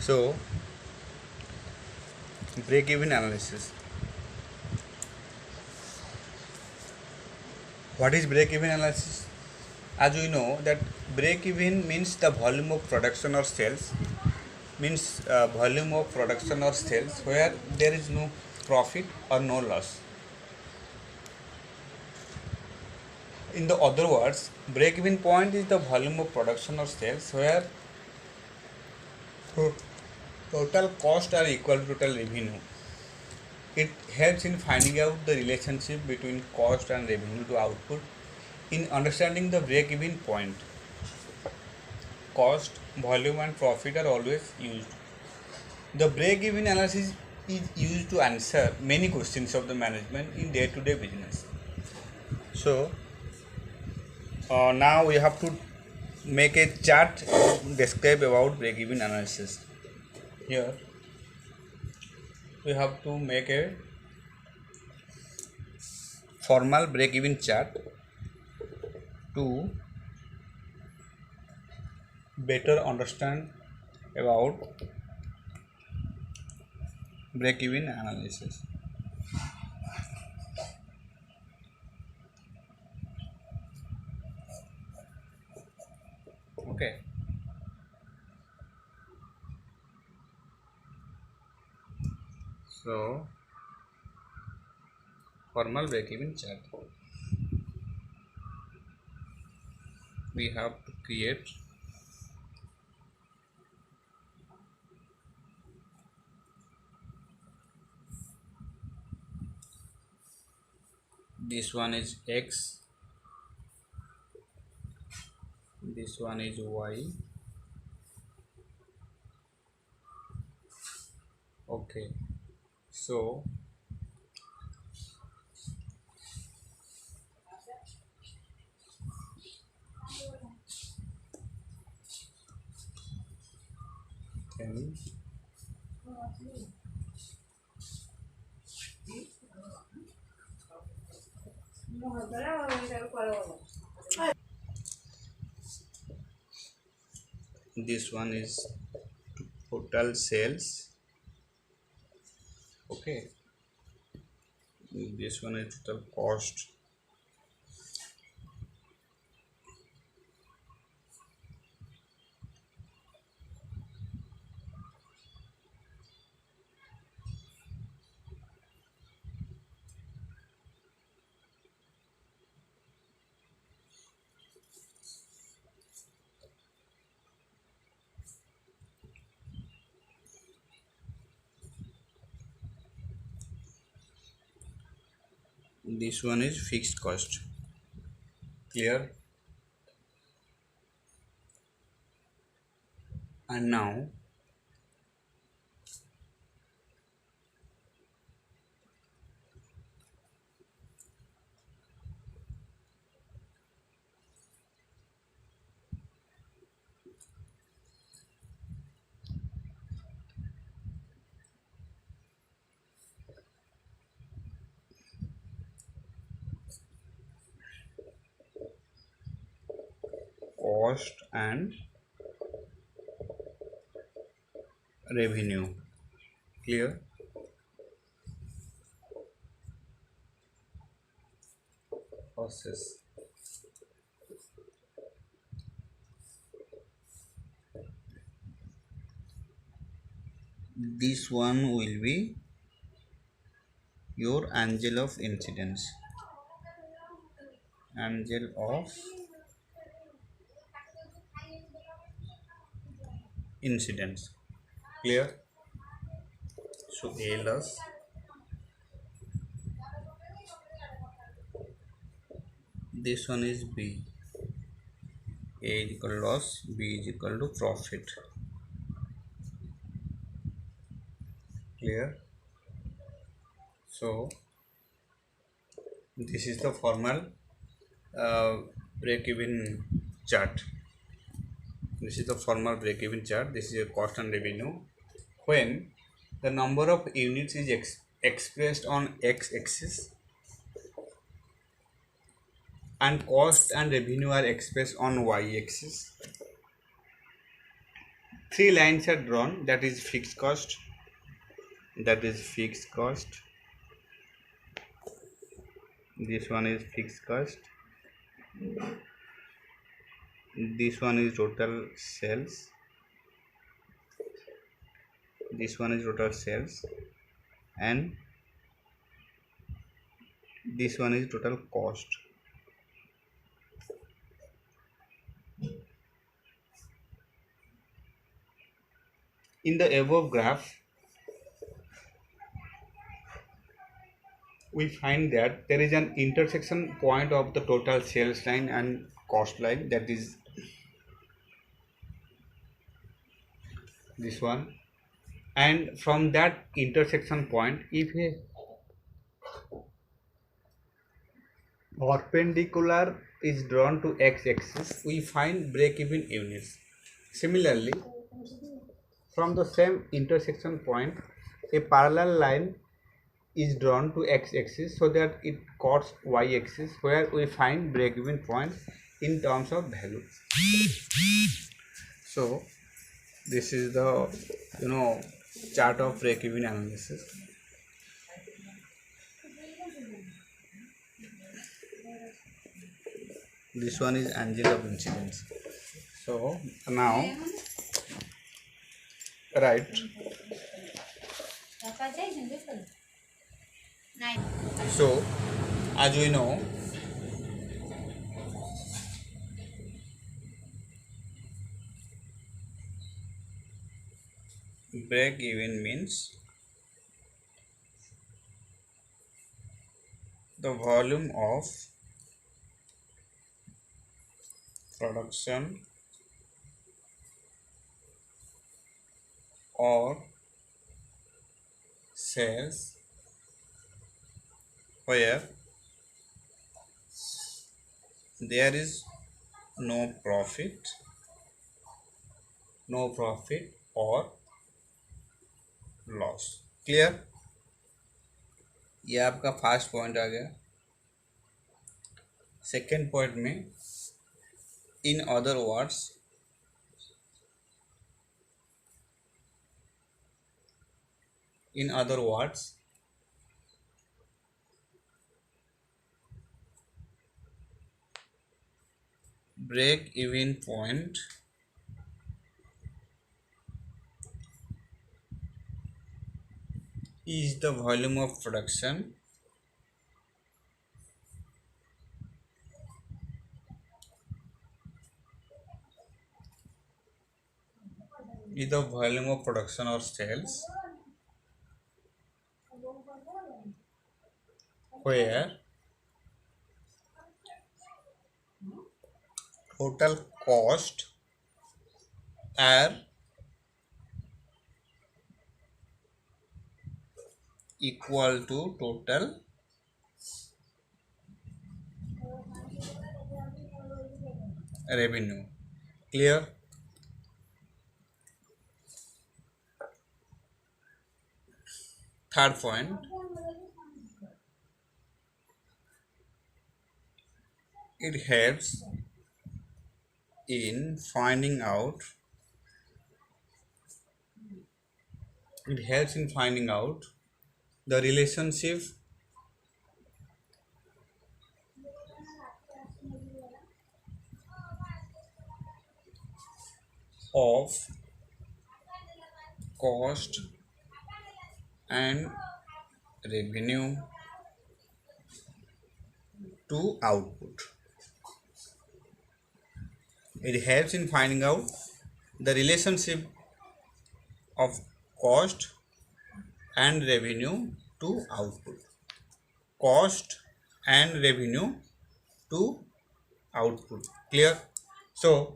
So, break-even analysis. What is break-even analysis? As we know that break-even means the volume of production or sales, volume of production or sales where there is no profit or no loss. In the other words, break-even point is the volume of production or sales where total cost are equal to total revenue. It helps in finding out the relationship between cost and revenue to output. In understanding the break-even point, cost, volume and profit are always used. The break-even analysis is used to answer many questions of the management in day-to-day business. So now we have to make a chart to describe about break-even analysis. Here we have to make a formal break-even chart to better understand about break-even analysis. Okay. So formal break-even chart. We have to create this one is X, this one is Y. Okay, so then this one is total sales. Okay, this one is total cost. This one is fixed cost. Clear? And now cost and revenue. Clear? Process. This one will be your angel of incidence. Angel of incidence. Clear? So A loss, this one is B. A is equal to loss, B is equal to profit. Clear? So this is the formal break-even chart. This is the formal break-even chart. This is a cost and revenue. When the number of units is expressed on x-axis and cost and revenue are expressed on y-axis, three lines are drawn, that is fixed cost, that is fixed cost, this one is fixed cost, this one is total sales, this one is total sales, and this one is total cost. In the above graph, we find that there is an intersection point of the total sales line and cost line, that is this one, and from that intersection point, if a perpendicular is drawn to x-axis, we find break-even units. Similarly, from the same intersection point, a parallel line is drawn to x-axis so that it cuts y-axis, where we find break-even point in terms of value. So this is the chart of break-even analysis. This one is angle of incidence. So now right. So as we know, break even means the volume of production or sales where there is no profit or loss. Clear? ये आपका first point आ गया. Second point में in other words break even point is the volume of production or sales where total cost are equal to total revenue. Clear? Third point, it helps in finding out the relationship of cost and revenue to output. It helps in finding out the relationship of cost and revenue to output. Cost and revenue to output. Clear? So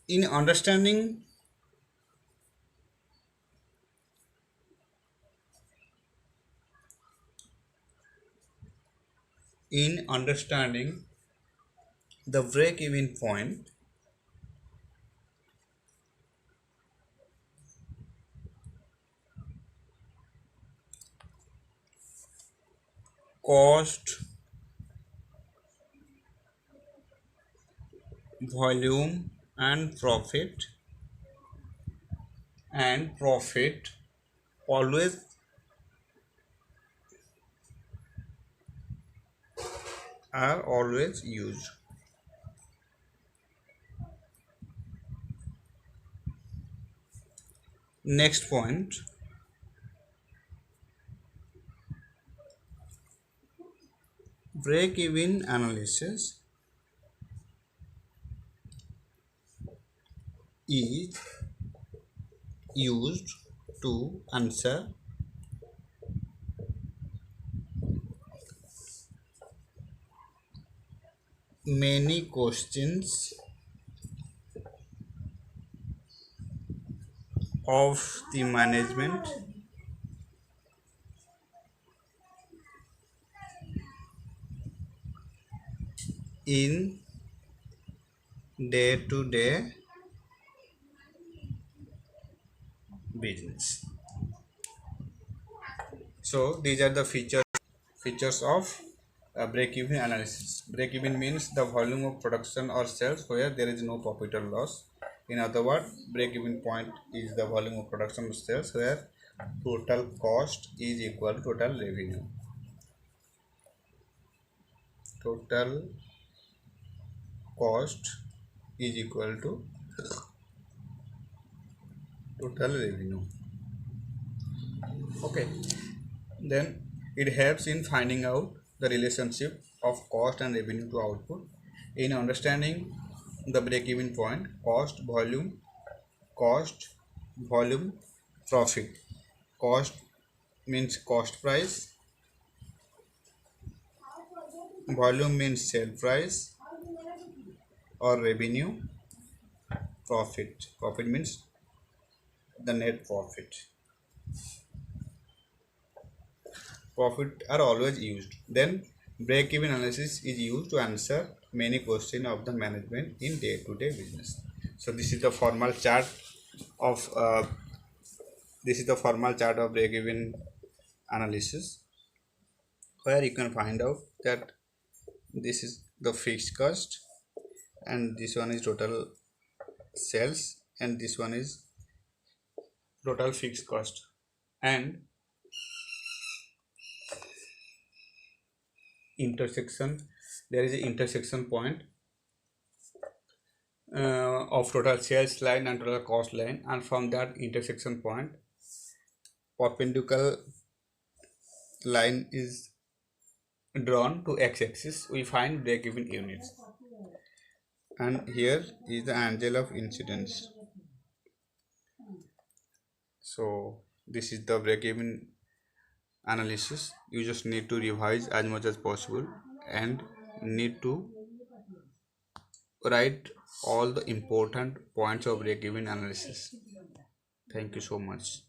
in understanding the break-even point, cost, volume, and profit always are always used. Next point, break-even analysis is used to answer many questions of the management in day-to-day business. So these are the features of break-even analysis. Break-even means the volume of production or sales where there is no profit or loss. In other words, break-even point is the volume of production or sales where total cost is equal to total revenue. Total cost is equal to total revenue. Okay, then it helps in finding out the relationship of cost and revenue to output. In understanding the break-even point, cost, volume, profit. Cost means cost price, volume means sale price or revenue, profit means the net profit are always used. Then break even analysis is used to answer many questions of the management in day-to-day business. So this is the formal chart of break even analysis, where you can find out that this is the fixed cost and this one is total sales and this one is total fixed cost, and intersection, there is an intersection point of total sales line and total cost line, and from that intersection point perpendicular line is drawn to x-axis. We find break-even units, and here is the angle of incidence. So this is the break-even analysis. You just need to revise as much as possible and need to write all the important points of break-even analysis. Thank you so much.